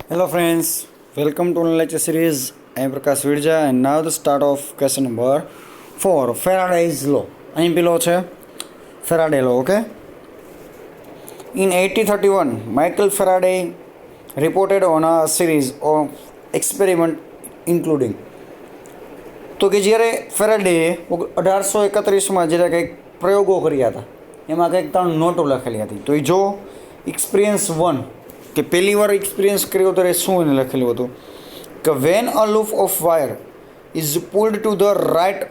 Hello friends, welcome to lecture series. I am Prakash Virja and now the start of question number 4, Faraday's law. અહીં પેલો છે Faraday law, okay? In 1831, Michael Faraday reported on a series of experiment including તો કે જ્યારે ફેરાડેએ 1831માં જ્યારે કંઈક પ્રયોગો કર્યા હતા એમાં કંઈક 3 નોટો લખેલી હતી. તો એ જો એક્સપિરિયન્સ 1 કે પહેલી વાર એક્સપિરિયન્સ કર્યો ત્યારે શું એને લખેલું હતું કે when a loop of wire is pulled to the right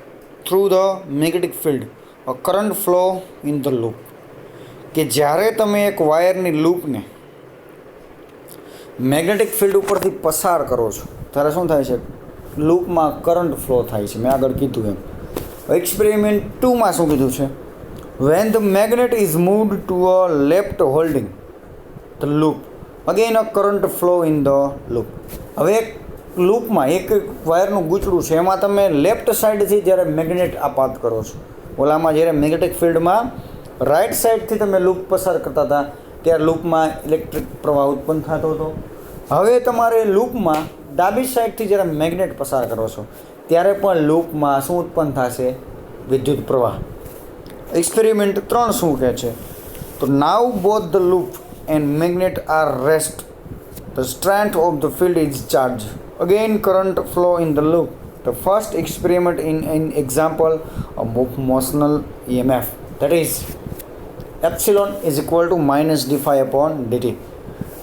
through the magnetic field a current flow in the loop. કે જ્યારે તમે એક વાયરની લૂપને મેગ્નેટિક ફિલ્ડ ઉપરથી પસાર કરો છો ત્યારે શું થાય છે, લૂપમાં કરંટ ફ્લો થાય છે. મેં આગળ કીધું એમ. એક્સપેરિમેન્ટ 2માં શું કીધું છે, when the magnet is moved to a left holding the loop again a current flow in the loop. હવે એક લૂપમાં એક વાયરનું ગૂંચળું છે એમાં તમે લેફ્ટ સાઈડથી જ્યારે મેગ્નેટ આપાત કરો છો, ઓલામાં જ્યારે મેગ્નેટિક ફિલ્ડમાં રાઈટ સાઈડથી તમે લૂપ પસાર કરતા હતા ત્યારે લૂપમાં ઇલેક્ટ્રિક પ્રવાહ ઉત્પન્ન થતો હતો. હવે તમારે લૂપમાં ડાબી સાઈડથી જ્યારે મેગ્નેટ પસાર કરો છો ત્યારે પણ લૂપમાં શું ઉત્પન્ન થશે, વિદ્યુત પ્રવાહ. એક્સપેરિમેન્ટ 3 શું કહે છે, તો now both the loop and magnet are rest. The strength of the field is charged. Again current flow in the loop. The first experiment in an example of motional EMF. That is epsilon is equal to minus d phi upon dt.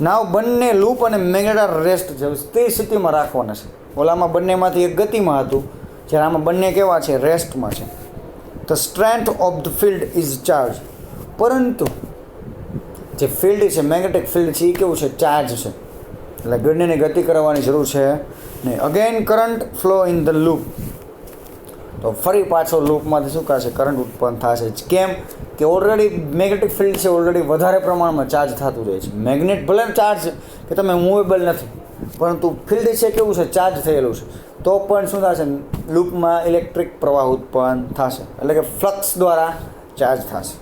Now બંને loop અને magnet R rest છે, તે સ્થિતિમાં રાખવાના છે. ઓલામાં બંનેમાંથી એક ગતિમાં હતું, જ્યારે આમાં બંને કેવા છે, રેસ્ટમાં છે. The strength of the field is charged. પરંતુ જે ફિલ્ડ છે, મેગ્નેટિક ફિલ્ડ છે, એ કેવું છે, ચાર્જ છે, એટલે બંનેને ગતિ કરવાની જરૂર છે નહીં. Again current flow in the loop. તો ફરી પાછો લૂપમાંથી શું થશે, કરંટ ઉત્પન્ન થશે. કેમ કે ઓલરેડી મેગ્નેટિક ફિલ્ડ છે, ઓલરેડી વધારે પ્રમાણમાં ચાર્જ થતું જાય છે. મેગ્નેટ ભલે ચાર્જ કે તમે મૂવેબલ નથી, પરંતુ ફિલ્ડ છે કેવું છે, ચાર્જ થયેલું છે, તો પણ શું થશે, લૂપમાં ઇલેક્ટ્રિક પ્રવાહ ઉત્પન્ન થશે, એટલે કે ફ્લક્સ દ્વારા ચાર્જ થશે.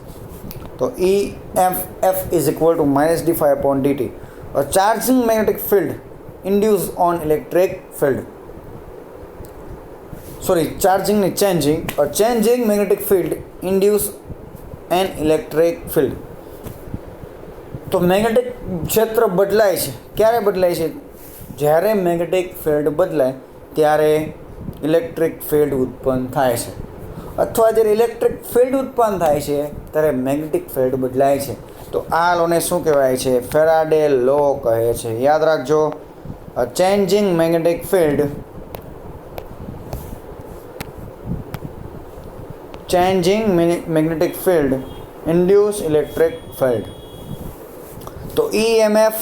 તો EMF is equal to minus d phi upon dt. A charging magnetic field induced on electric field. A changing magnetic field induced an electric field. તો મેગ્નેટિક ક્ષેત્ર બદલાય છે. ક્યારે બદલાય છે, જ્યારે મેગ્નેટિક ફિલ્ડ બદલાય ત્યારે ઇલેક્ટ્રિક ફિલ્ડ ઉત્પન્ન થાય છે, અથવા જ્યારે ઇલેક્ટ્રિક ફિલ્ડ ઉત્પન્ન થાય છે ત્યારે મેગ્નેટિક ફિલ્ડ બદલાય છે. તો આ લોને શું કહેવાય છે, ફેરાડે લો કહે છે. યાદ રાખજો, changing magnetic field induce electric field. તો EMF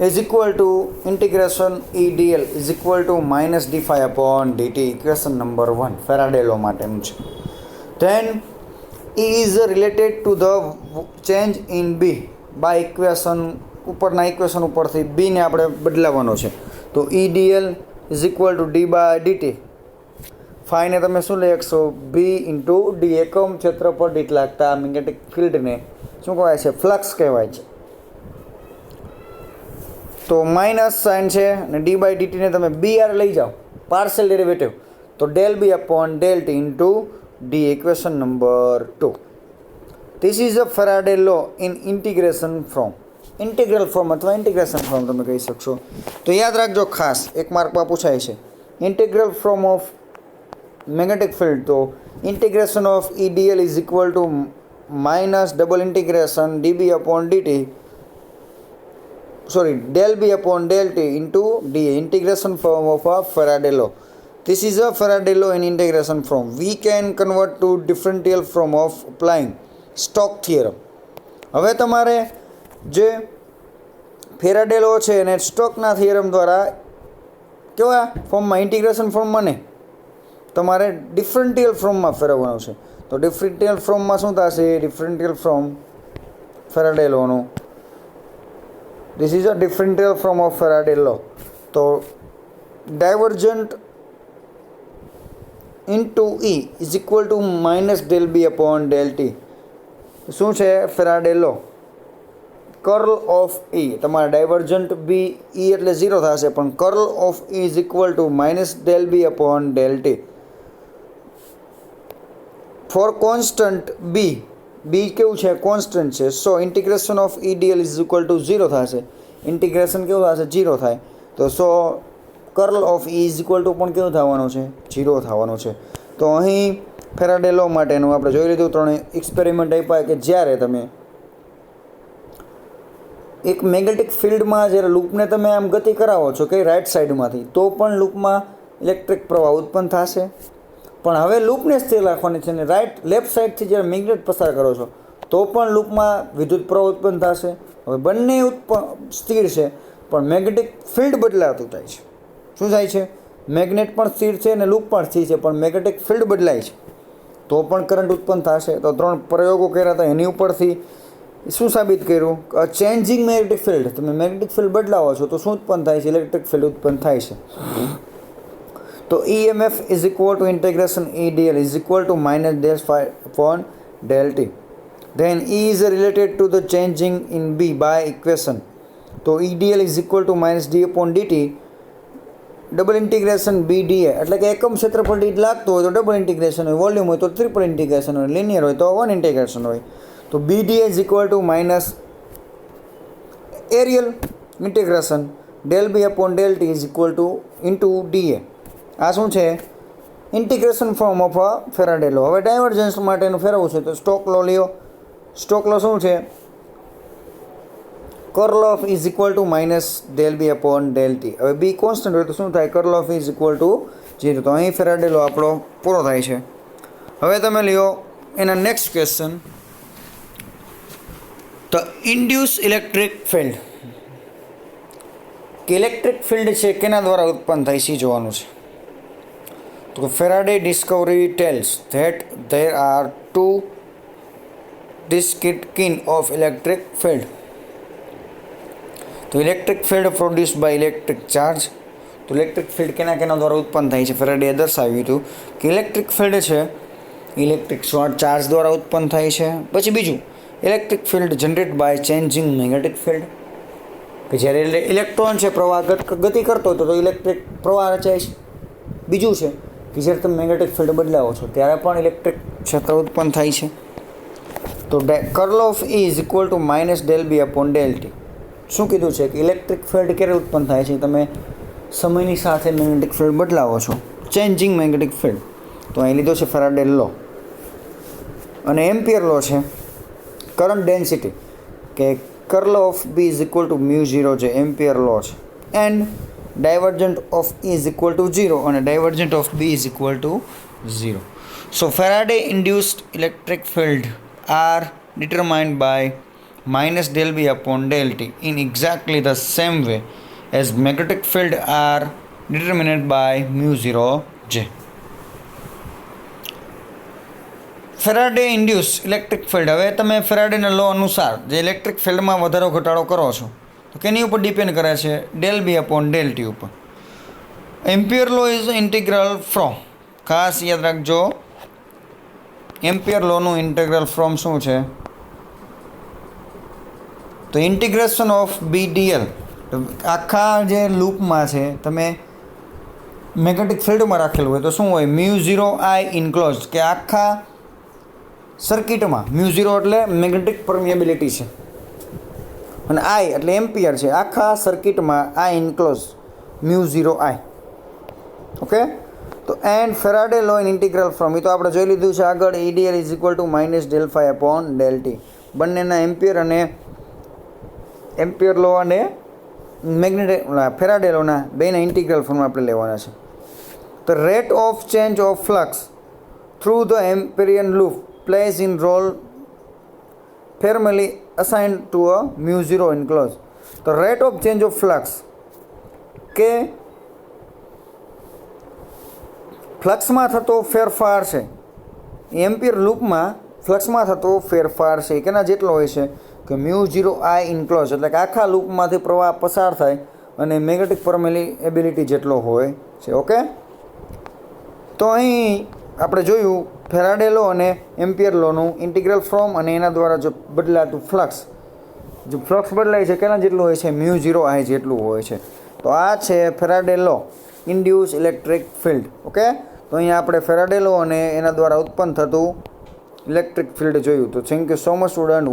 is equal to integration EDL is equal to minus d phi upon dt. Equation number 1 Faraday law માટેનું છે. Then E is related to the change in B by equation. ઉપરના equation ઉપરથી B ને આપણે બદલાવવાનો છે. તો EDL is equal to d by dt. Phi ને તમે શું લખશો, B into d. એકમ ક્ષેત્રફળ દીઠ લાગતા મેગ્નેટિક ફિલ્ડને શું કહેવાય છે, ફ્લક્સ કહેવાય છે. તો માઇનસ સાઇન છે અને ડી બાય ડીટીને તમે બી આર લઈ જાઓ, પાર્શિયલ ડેરિવેટિવ, તો del B upon del T into D. Equation number 2. This is a Faraday law in integral form અથવા ઇન્ટિગ્રેશન ફોર્મ તમે કહી શકશો. તો યાદ રાખજો ખાસ, એક માર્કમાં પૂછાય છે integral form of magnetic field. તો integration of EDL is equal to minus double integration dB upon dt del B upon del T into dA. Integration form of a Faraday law. This is a Faraday law in integration form. We can convert to differential form of applying Stokes theorem. હવે તમારે જે Faraday લો છે એને સ્ટોકના theorem દ્વારા કેવા ફોર્મમાં, integration ફોર્મમાં નહીં, તમારે ડિફરન્ટિયલ ફોર્મમાં ફેરવવાનું છે. તો ડિફરન્ટિયલ ફોર્મમાં શું થશે, ડિફરન્ટિયલ ફોર્મ ફેરાડે લોનું, this is a differential form of Faraday law. તો divergent into E is equal to minus del B upon del T. શું છે Faraday law, curl of E, તમારા ડાયવર્જન્ટ બી ઈ એટલે 0 થશે, પણ curl of E is equal to minus del B upon del T. For constant B, B કેવું છે? Constant છે. So integration of E dL is equal to 0 થશે. Integration કેવું થશે? 0 થાય. તો so curl of E is equal to પણ કેવું થવાનું છે? 0 થવાનું છે. તો અહીં ફેરાડે લો માટેનું આપણે જોઈ લીધું, 3 એક્સપેરિમેન્ટ આપ્યા કે જ્યારે તમે એક મેગ્નેટિક ફિલ્ડમાં જ્યારે લૂપને તમે આમ ગતિ કરાવો છો કે રાઈટ સાઈડમાંથી, તો પણ લૂપમાં ઇલેક્ટ્રિક પ્રવાહ ઉત્પન્ન થશે. પણ હવે લૂપને સ્થિર રાખવાની છે અને લેફ્ટ સાઈડથી જ્યારે મેગ્નેટ પસાર કરો છો તો પણ લૂપમાં વિદ્યુત પ્રવાહ ઉત્પન્ન થશે. હવે બંને સ્થિર છે, પણ મેગ્નેટિક ફિલ્ડ બદલાતું થાય છે. શું થાય છે? મેગ્નેટ પણ સ્થિર છે અને લૂપ પણ સ્થિર છે, પણ મેગ્નેટિક ફિલ્ડ બદલાય છે તો પણ કરંટ ઉત્પન્ન થશે. તો 3 પ્રયોગો કર્યા હતા, એની ઉપરથી શું સાબિત કર્યું? ચેન્જિંગ મેગ્નેટિક ફિલ્ડ, તમે મેગ્નેટિક ફિલ્ડ બદલાવો છો તો શું ઉત્પન્ન થાય છે? ઇલેક્ટ્રિક ફિલ્ડ ઉત્પન્ન થાય છે. તો EMF is equal to integration E dl is equal to minus del phi upon del T. Then E is related to the changing in B by equation. તો E dl is equal to minus D upon dt double integration B dA, એટલે કે એકમ ક્ષેત્રફળ દીઠ લાગતું હોય તો double integration હોય, વોલ્યુમ હોય તો ટ્રિપલ ઇન્ટિગ્રેશન હોય, લિનિયર હોય તો 1 ઇન્ટિગ્રેશન હોય. તો B dA is equal to minus areal integration del B upon del T is equal to into DA. આ શું છે? Integration form of Faraday law. હવે ડાયવર્જન્સ માટેનું ફેરવવું છે તો સ્ટોક લો લ્યો. સ્ટોક લો શું છે? Curl of is equal to minus del B upon del T. હવે બી કોન્સ્ટન્ટ હોય તો શું થાય? Curl of is equal to 0. તો અહીં ફેરાડે લો આપણો પૂરો થાય છે. હવે તમે લ્યો એના next question, the induce electric field. કે ઇલેક્ટ્રિક ફિલ્ડ છે કેના દ્વારા ઉત્પન્ન થાય છે જોવાનું છે. તો Faraday discovery tells that there are 2 discrete kind of electric field. તો electric field produce by electric charge. તો ઇલેક્ટ્રિક ફિલ્ડ કેના દ્વારા ઉત્પન્ન થાય છે? ફેરાડેએ દર્શાવ્યું હતું કે ઇલેક્ટ્રિક ફિલ્ડ છે ઇલેક્ટ્રિક ચાર્જ દ્વારા ઉત્પન્ન થાય છે. પછી બીજું, electric field generate by changing magnetic field, કે જ્યારે ઇલેક્ટ્રોન છે પ્રવાહ ગતિ કરતો હોય તો ઇલેક્ટ્રિક પ્રવાહ રચાય છે. બીજું છે કે જ્યારે તમે મેગ્નેટિક ફિલ્ડ બદલાવો છો ત્યારે પણ ઇલેક્ટ્રિક ક્ષેત્ર ઉત્પન્ન થાય છે. તો curl of E is equal to minus del B upon del T. શું કીધું છે કે ઇલેક્ટ્રિક ફિલ્ડ ક્યારે ઉત્પન્ન થાય છે? તમે સમયની સાથે મેગ્નેટિક ફિલ્ડ બદલાવો છો, ચેન્જિંગ મેગ્નેટિક ફિલ્ડ. તો અહીં લીધો છે ફેરાડે લો. અને એમ્પિયર લો છે કરંટ ડેન્સિટી, કે curl of B is equal to mu 0 છે, એમ્પિયર લો છે. And divergent of E is equal to 0 અને divergent of B is equal to 0. So Faraday induced electric field are determined by minus del B upon del T in exactly the same way as magnetic field are determined by mu 0 J. Faraday induce electric field. હવે તમે ફેરાડેના લો અનુસાર જે electric ફિલ્ડમાં વધારો ઘટાડો કરો છો તો કેની ઉપર ડિપેન્ડ કરે છે? Del B upon del T ઉપર. Ampere law is integral from, ખાસ યાદ રાખજો, એમ્પિયર લોનું ઇન્ટિગ્રલ ફ્રોમ શું છે? તો ઇન્ટિગ્રેશન ઓફ બી ડીએલ. આખા જે લૂપમાં છે તમે મેગ્નેટિક ફિલ્ડમાં રાખેલું હોય તો શું હોય? મ્યુ 0 આઈ ઇન્ક્લોઝ, કે આખા સર્કિટમાં મ્યુ 0 એટલે મેગ્નેટિક પરમિએબિલિટી છે અને આઈ એટલે એમ્પિયર છે. આખા સર્કિટમાં I enclose mu 0 I. Okay. તો and Faraday law in integral from, એ તો આપણે જોઈ લીધું છે આગળ. E dl is equal to minus del phi upon del t. બંનેના એમ્પિયર લો અને મેગ્નેટિક ફેરાડે લોના બેના ઇન્ટિગ્રલ ફોર્મ આપણે લેવાના છે. The rate of change of flux through the Amperian loop place in role formally assigned to a mu 0 enclose. તો rate of change of flux, કે ફ્લક્સમાં થતો ફેરફાર છે, એમ્પિયર લૂપમાં ફ્લક્સમાં થતો ફેરફાર છે કેના જેટલો હોય છે? કે મ્યુ 0 આઈ ઇન્ક્લોઝ, એટલે કે આખા લૂપમાંથી પ્રવાહ પસાર થાય અને મેગ્નેટિક પરમેબિલિટી જેટલો હોય છે. ઓકે. તો અહીં આપણે જોયું ફેરાડે લો અને એમ્પિયર લોનું ઇન્ટિગ્રલ ફ્રોમ અને એના દ્વારા જો બદલાતું ફ્લક્સ જે ફ્લક્સ બદલાય છે કેના જેટલું હોય છે μ0I જેટલું હોય છે. તો આ છે ફેરાડે લો, ઇન્ડ્યુસ ઇલેક્ટ્રિક ફિલ્ડ. ઓકે, તો અહીંયા આપણે ફેરાડે લો અને એના દ્વારા ઉત્પન્ન થતું ઇલેક્ટ્રિક ફિલ્ડ જોયું. તો thank you so much student.